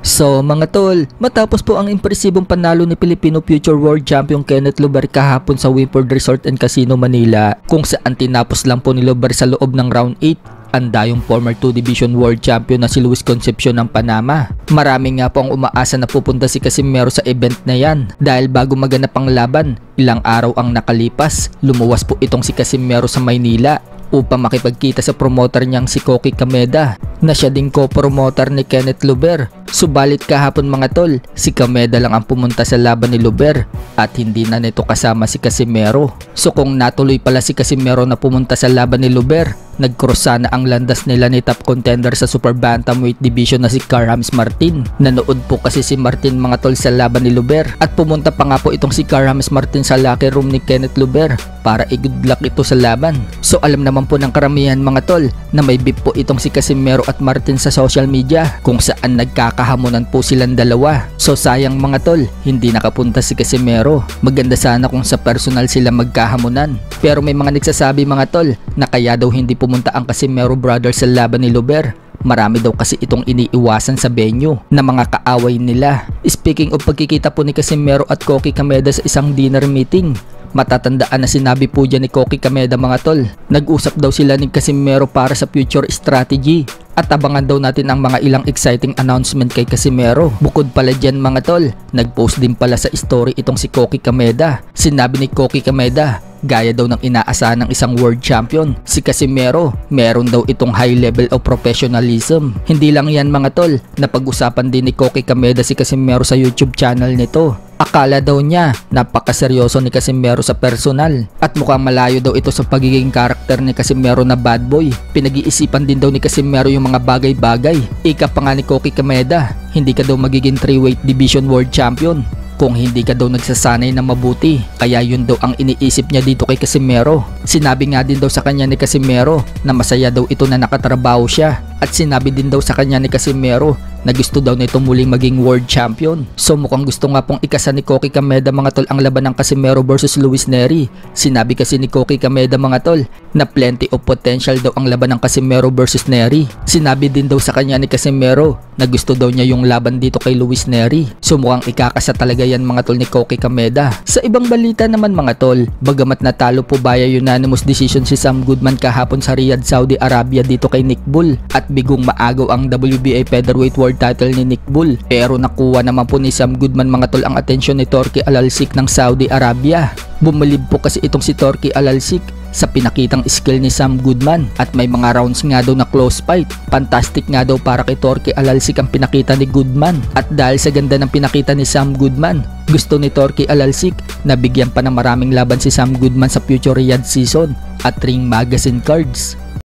So mga tol, matapos po ang impresibong panalo ni Filipino future world champion Kenneth Luber kahapon sa Whimford Resort and Casino Manila, kung saan tinapos lang po ni Luber sa loob ng round 8 ang dayong former 2 Division World Champion na si Luis Concepcion ng Panama. Marami nga po ang umaasa na pupunta si Casimero sa event na yan dahil bago maganap ang laban, ilang araw ang nakalipas, lumuwas po itong si Casimero sa Maynila upang makipagkita sa promoter niyang si Koki Kameda na siya ding co-promoter ni Kenneth Luber. Subalit kahapon mga tol, si Kameda lang ang pumunta sa laban ni Luber at hindi na nito kasama si Casimero. So kung natuloy pala si Casimero na pumunta sa laban ni Luber, nag-cross sana ang landas nila ni top contender sa super bantamweight division na si Carl-James Martin. Nanood po kasi si Martin mga tol sa laban ni Luber at pumunta pa nga po itong si Carl-James Martin sa locker room ni Kenneth Luber para i-good luck ito sa laban. So alam naman po ng karamihan mga tol na may beef po itong si Casimero at Martin sa social media kung saan nagkakahamunan po silang dalawa. So sayang mga tol, hindi nakapunta si Casimero. Maganda sana kung sa personal sila magkahamunan. Pero may mga nagsasabi mga tol na kaya daw hindi pumunta ang Casimero brothers sa laban ni Luber. Marami daw kasi itong iniiwasan sa venue na mga kaaway nila. Speaking of pagkikita po ni Casimero at Koki Kameda sa isang dinner meeting, matatandaan na sinabi po dyan ni Koki Kameda mga tol, nag-usap daw sila ni Casimero para sa future strategy at abangan daw natin ang mga ilang exciting announcement kay Casimero. Bukod pala dyan mga tol, nag-post din pala sa story itong si Koki Kameda. Sinabi ni Koki Kameda, gaya daw ng inaasahan ng isang world champion, si Casimero, meron daw itong high level of professionalism. Hindi lang yan mga tol, napag-usapan din ni Koki Kameda si Casimero sa YouTube channel nito. Akala daw niya napakaseryoso ni Casimero sa personal at mukhang malayo daw ito sa pagiging karakter ni Casimero na bad boy. Pinag-iisipan din daw ni Casimero yung mga bagay-bagay. Ika pa nga ni Koki Kameda, hindi ka daw magiging 3-weight division world champion kung hindi ka daw nagsasanay na mabuti. Kaya yun daw ang iniisip niya dito kay Casimero. Sinabi nga din daw sa kanya ni Casimero na masaya daw ito na nakatrabaho siya. At sinabi din daw sa kanya ni Casimero na gusto daw nito muling maging world champion. So mukhang gusto nga pong ikasa ni Koki Kameda mga tol ang laban ng Casimero versus Luis Nery. Sinabi kasi ni Koki Kameda mga tol na plenty of potential daw ang laban ng Casimero versus Nery. Sinabi din daw sa kanya ni Casimero na gusto daw niya yung laban dito kay Luis Nery. So mukhang ikakasa talaga yan mga tol ni Koki Kameda. Sa ibang balita naman mga tol, bagamat natalo po via unanimous decision si Sam Goodman kahapon sa Riyadh, Saudi Arabia dito kay Nick Bull at bigong maagaw ang WBA featherweight world title ni Nick Bull, pero nakuha naman po ni Sam Goodman mga tol ang atensyon ni Turki Alalsik ng Saudi Arabia. Bumilib po kasi itong si Turki Alalsik sa pinakitang skill ni Sam Goodman at may mga rounds nga daw na close fight. Fantastic nga daw para kay Turki Alalsik ang pinakita ni Goodman at dahil sa ganda ng pinakita ni Sam Goodman, gusto ni Turki Alalsik na bigyan pa ng maraming laban si Sam Goodman sa future Riyadh season at ring magazine cards.